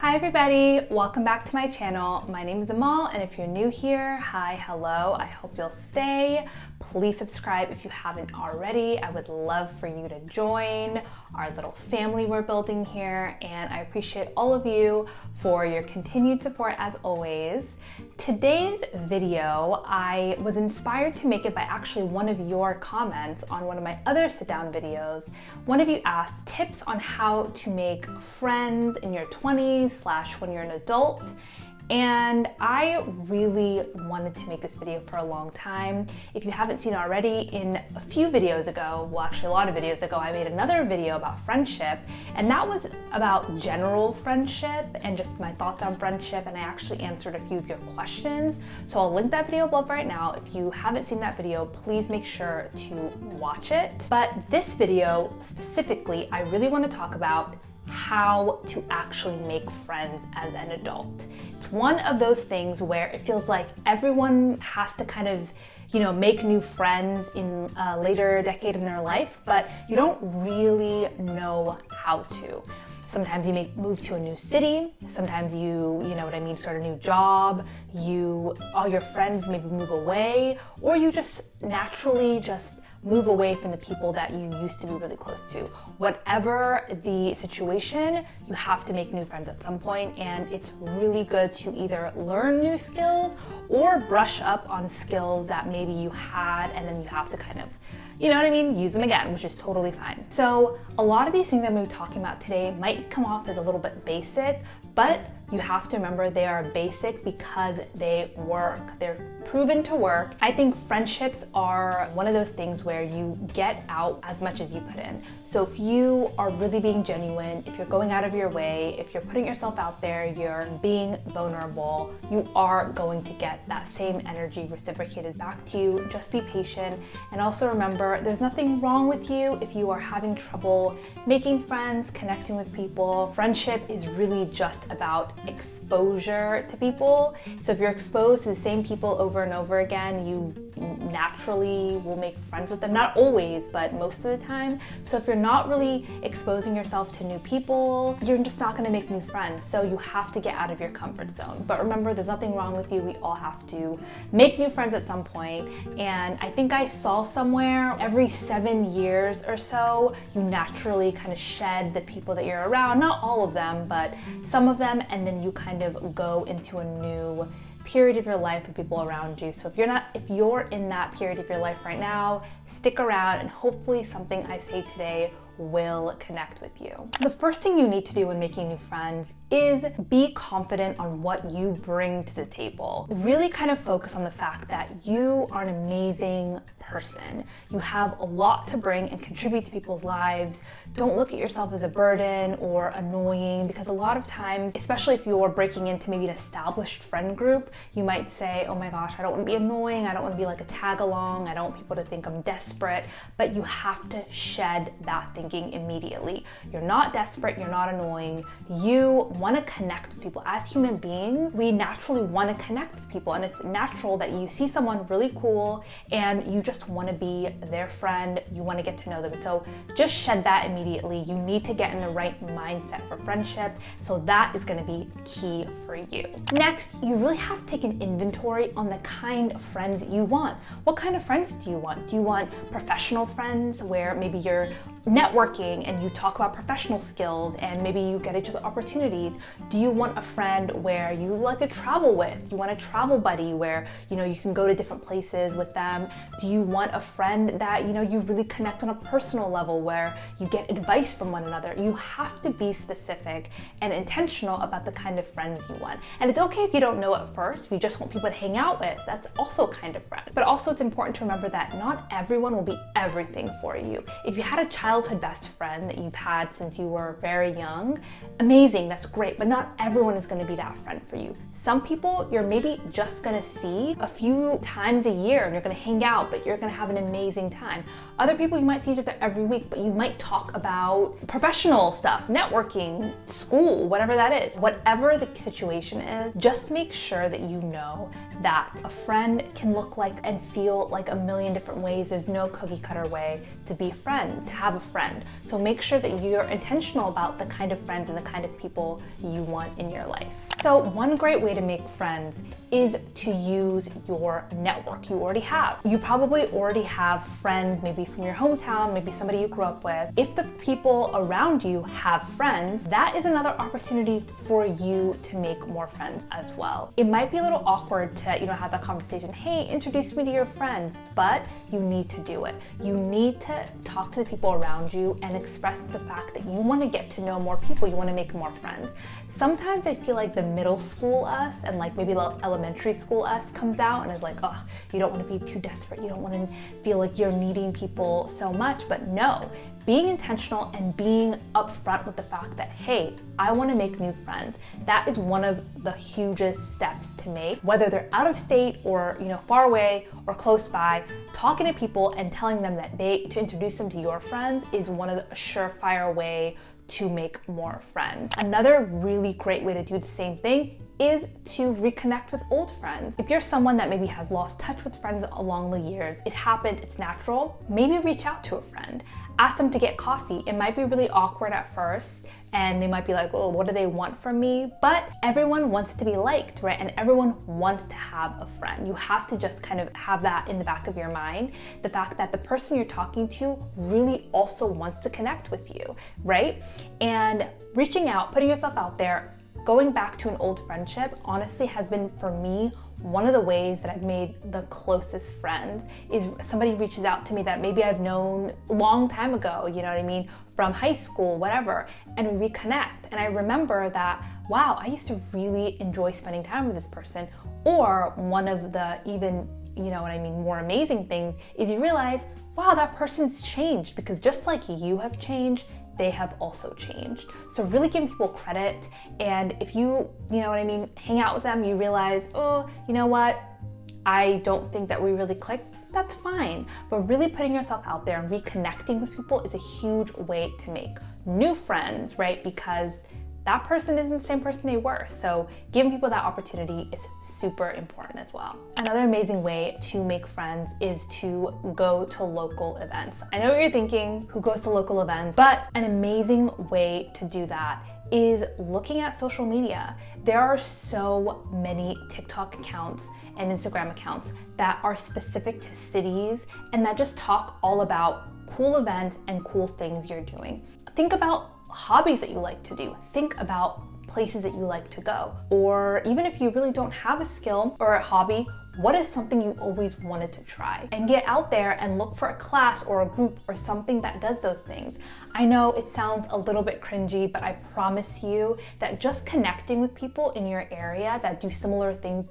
Hi everybody, welcome back to my channel. My name is Amal, and if you're new here, hi, hello, I hope you'll stay. Please subscribe if you haven't already. I would love for you to join our little family we're building here, and I appreciate all of you for your continued support as always. Today's video, I was inspired to make it by actually one of your comments on one of my other sit-down videos. One of you asked tips on how to make friends in your 20s / when you're an adult. And I really wanted to make this video for a long time. If you haven't seen it already, in a few videos ago, well actually a lot of videos ago, I made another video about friendship, and that was about general friendship and just my thoughts on friendship, and I actually answered a few of your questions. So I'll link that video above right now. If you haven't seen that video, please make sure to watch it. But this video specifically, I really want to talk about how to actually make friends as an adult. It's one of those things where it feels like everyone has to kind of, make new friends in a later decade in their life, but you don't really know how to. Sometimes you may move to a new city, sometimes start a new job, all your friends maybe move away, or you just naturally move away from the people that you used to be really close to. Whatever the situation, you have to make new friends at some point, and it's really good to either learn new skills or brush up on skills that maybe you had, and then you have to kind of, use them again, which is totally fine. So a lot of these things I'm going to be talking about today might come off as a little bit basic, but you have to remember they are basic because they work. They're proven to work. I think friendships are one of those things where you get out as much as you put in. So if you are really being genuine, if you're going out of your way, if you're putting yourself out there, you're being vulnerable, you are going to get that same energy reciprocated back to you. Just be patient, and also remember there's nothing wrong with you if you are having trouble making friends, connecting with people. Friendship is really just about exposure to people. So if you're exposed to the same people over and over again, you naturally will make friends with them. Not always, but most of the time. So if you're not really exposing yourself to new people, you're just not going to make new friends. So you have to get out of your comfort zone. But remember, there's nothing wrong with you. We all have to make new friends at some point. And I think I saw somewhere every 7 years or so, you naturally kind of shed the people that you're around. Not all of them, but some of them, and then you kind of go into a new period of your life with people around you. So if you're in that period of your life right now, stick around, and hopefully something I say today will connect with you. So the first thing you need to do when making new friends is be confident on what you bring to the table. Really kind of focus on the fact that you are an amazing person. You have a lot to bring and contribute to people's lives. Don't look at yourself as a burden or annoying, because a lot of times, especially if you're breaking into maybe an established friend group, you might say, oh my gosh, I don't want to be annoying. I don't want to be like a tag along. I don't want people to think I'm desperate. But you have to shed that thinking immediately. You're not desperate, you're not annoying. You want to connect with people. As human beings, we naturally want to connect with people, and it's natural that you see someone really cool and you just want to be their friend, you want to get to know them. So just shed that immediately. You need to get in the right mindset for friendship, so that is going to be key for you. Next, you really have to take an inventory on the kind of friends you want. What kind of friends do you want? Do you want professional friends where maybe you're networking and you talk about professional skills and maybe you get each other opportunities? Do you want a friend where you like to travel with? You want a travel buddy where you can go to different places with them? Do you want a friend that you really connect on a personal level where you get advice from one another? You have to be specific and intentional about the kind of friends you want. And it's okay if you don't know at first, if you just want people to hang out with. That's also a kind of friend. But also it's important to remember that not everyone will be everything for you. If you had a childhood best friend that you've had since you were very young, amazing, that's great, but not everyone is going to be that friend for you. Some people you're maybe just going to see a few times a year and you're going to hang out, but you're going to have an amazing time. Other people you might see each other every week, but you might talk about professional stuff, networking, school, whatever that is. Whatever the situation is, just make sure that you know that a friend can look like and feel like a million different ways. There's no cookie cutter way to be a friend. To have a friend. So make sure that you're intentional about the kind of friends and the kind of people you want in your life. So one great way to make friends is to use your network you already have. You probably already have friends, maybe from your hometown, maybe somebody you grew up with. If the people around you have friends, that is another opportunity for you to make more friends as well. It might be a little awkward to, have that conversation, hey, introduce me to your friends, but you need to do it. You need to talk to the people around you and express the fact that you want to get to know more people, you want to make more friends. Sometimes I feel like the middle school us and like maybe elementary school us comes out and is like, oh, you don't want to be too desperate. You don't want to feel like you're needing people so much. But no, being intentional and being upfront with the fact that, hey, I want to make new friends. That is one of the hugest steps to make, whether they're out of state or, far away or close by. Talking to people and telling them that to introduce them to your friends is one of the surefire way to make more friends. Another really great way to do the same thing is to reconnect with old friends. If you're someone that maybe has lost touch with friends along the years, it happens, it's natural, maybe reach out to a friend. Ask them to get coffee. It might be really awkward at first and they might be like, oh, what do they want from me? But everyone wants to be liked, right? And everyone wants to have a friend. You have to just kind of have that in the back of your mind. The fact that the person you're talking to really also wants to connect with you, right? And reaching out, putting yourself out there, going back to an old friendship, honestly has been, for me, one of the ways that I've made the closest friends is somebody reaches out to me that maybe I've known a long time ago, from high school, whatever, and we reconnect. And I remember that, wow, I used to really enjoy spending time with this person. Or one of the even, more amazing things is you realize, wow, that person's changed, because just like you have changed, they have also changed. So really giving people credit, and if you hang out with them, you realize, oh, you know what, I don't think that we really click, that's fine. But really putting yourself out there and reconnecting with people is a huge way to make new friends, right? Because that person isn't the same person they were. So giving people that opportunity is super important as well. Another amazing way to make friends is to go to local events. I know what you're thinking, who goes to local events? But an amazing way to do that is looking at social media. There are so many TikTok accounts and Instagram accounts that are specific to cities and that just talk all about cool events and cool things you're doing. Think about hobbies that you like to do. Think about places that you like to go. Or even if you really don't have a skill or a hobby, what is something you always wanted to try? And get out there and look for a class or a group or something that does those things. I know it sounds a little bit cringy, but I promise you that just connecting with people in your area that do similar things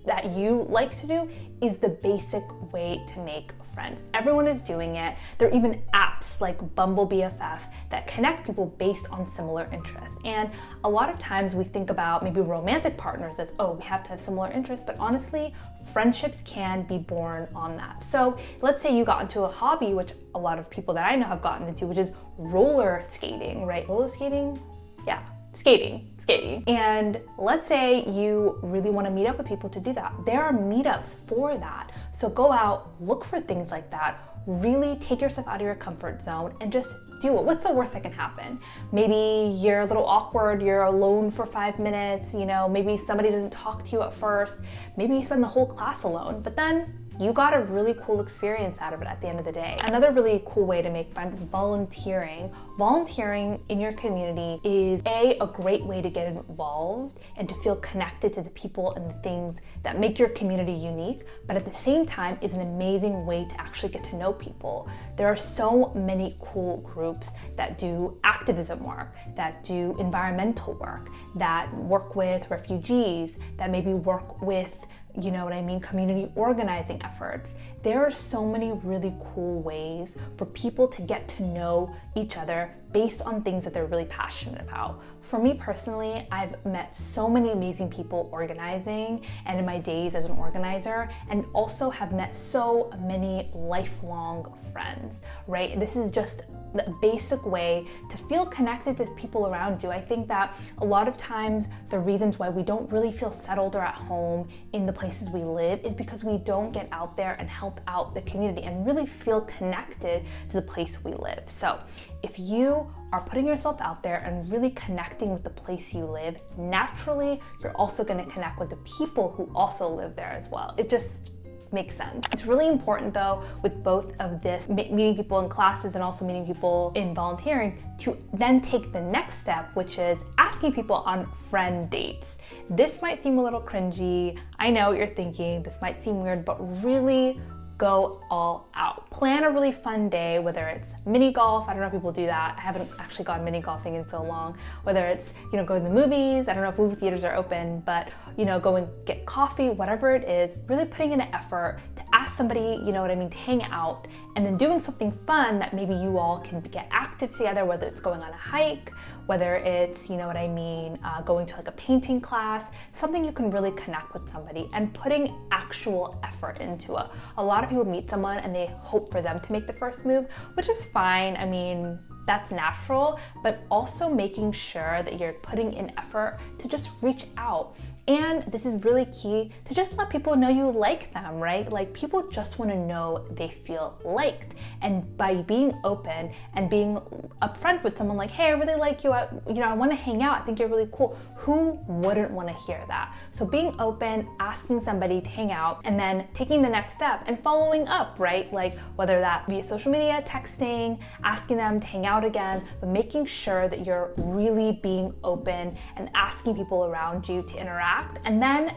that you like to do is the basic way to make friends. Everyone is doing it. There are even apps like Bumble BFF that connect people based on similar interests. And a lot of times we think about maybe romantic partners as, oh, we have to have similar interests, but honestly, friendships can be born on that. So let's say you got into a hobby, which a lot of people that I know have gotten into, which is roller skating, right? Roller skating? Yeah, skating. And let's say you really want to meet up with people to do that. There are meetups for that. So go out, look for things like that, really take yourself out of your comfort zone and just do it. What's the worst that can happen? Maybe you're a little awkward, you're alone for 5 minutes, maybe somebody doesn't talk to you at first, maybe you spend the whole class alone, but then you got a really cool experience out of it at the end of the day. Another really cool way to make friends is volunteering. Volunteering in your community is a great way to get involved and to feel connected to the people and the things that make your community unique, but at the same time is an amazing way to actually get to know people. There are so many cool groups that do activism work, that do environmental work, that work with refugees, that maybe work with community organizing efforts. There are so many really cool ways for people to get to know each other based on things that they're really passionate about. For me personally, I've met so many amazing people organizing and in my days as an organizer, and also have met so many lifelong friends, right? This is just the basic way to feel connected to the people around you. I think that a lot of times the reasons why we don't really feel settled or at home in the places we live is because we don't get out there and help help out the community and really feel connected to the place we live. So if you are putting yourself out there and really connecting with the place you live, naturally, you're also going to connect with the people who also live there as well. It just makes sense. It's really important though, with both of this, meeting people in classes and also meeting people in volunteering, to then take the next step, which is asking people on friend dates. This might seem a little cringy. I know what you're thinking. This might seem weird, but really go all out. Plan a really fun day, whether it's mini golf. I don't know if people do that. I haven't actually gone mini golfing in so long. Whether it's, go to the movies. I don't know if movie theaters are open, but go and get coffee, whatever it is, really putting in an effort to ask somebody, to hang out, and then doing something fun that maybe you all can get active together, whether it's going on a hike, whether it's, going to like a painting class, something you can really connect with somebody and putting actual effort into it. A lot of people meet someone and they hope for them to make the first move, which is fine. That's natural, but also making sure that you're putting in effort to just reach out. And this is really key, to just let people know you like them, right? Like, people just want to know they feel liked. And by being open and being upfront with someone like, hey, I really like you, I want to hang out, I think you're really cool. Who wouldn't want to hear that? So being open, asking somebody to hang out, and then taking the next step and following up, right? Like, whether that be social media, texting, asking them to hang out again, but making sure that you're really being open and asking people around you to interact, and then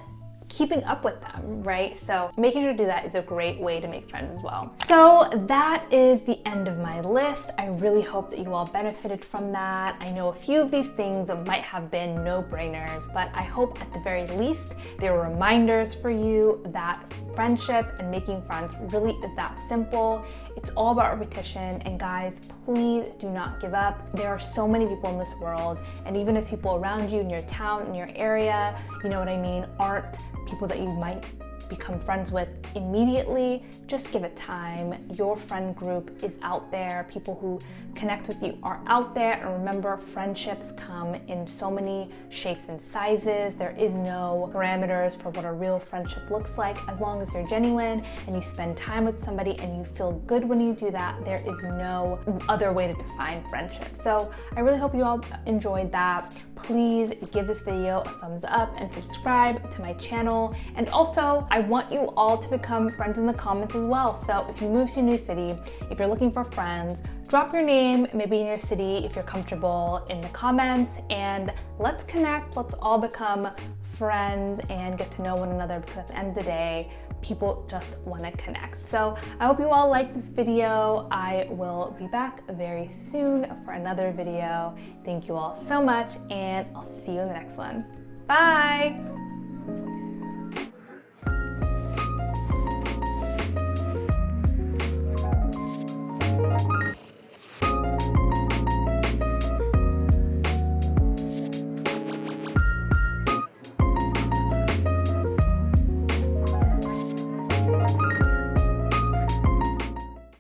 keeping up with them, right? So making sure to do that is a great way to make friends as well. So that is the end of my list. I really hope that you all benefited from that. I know a few of these things might have been no-brainers, but I hope at the very least they were reminders for you that friendship and making friends really is that simple. It's all about repetition, and guys, please do not give up. There are so many people in this world, and even if people around you in your town, in your area, aren't people that you might become friends with immediately, just give it time. Your friend group is out there. People who connect with you are out there. And remember, friendships come in so many shapes and sizes. There is no parameters for what a real friendship looks like. As long as you're genuine and you spend time with somebody and you feel good when you do that, there is no other way to define friendship. So I really hope you all enjoyed that. Please give this video a thumbs up and subscribe to my channel. And also, I want you all to become friends in the comments as well. So if you move to a new city, if you're looking for friends, drop your name, maybe in your city if you're comfortable, in the comments, and let's connect. Let's all become friends and get to know one another, because at the end of the day, people just want to connect. So I hope you all liked this video. I will be back very soon for another video. Thank you all so much, and I'll see you in the next one. Bye!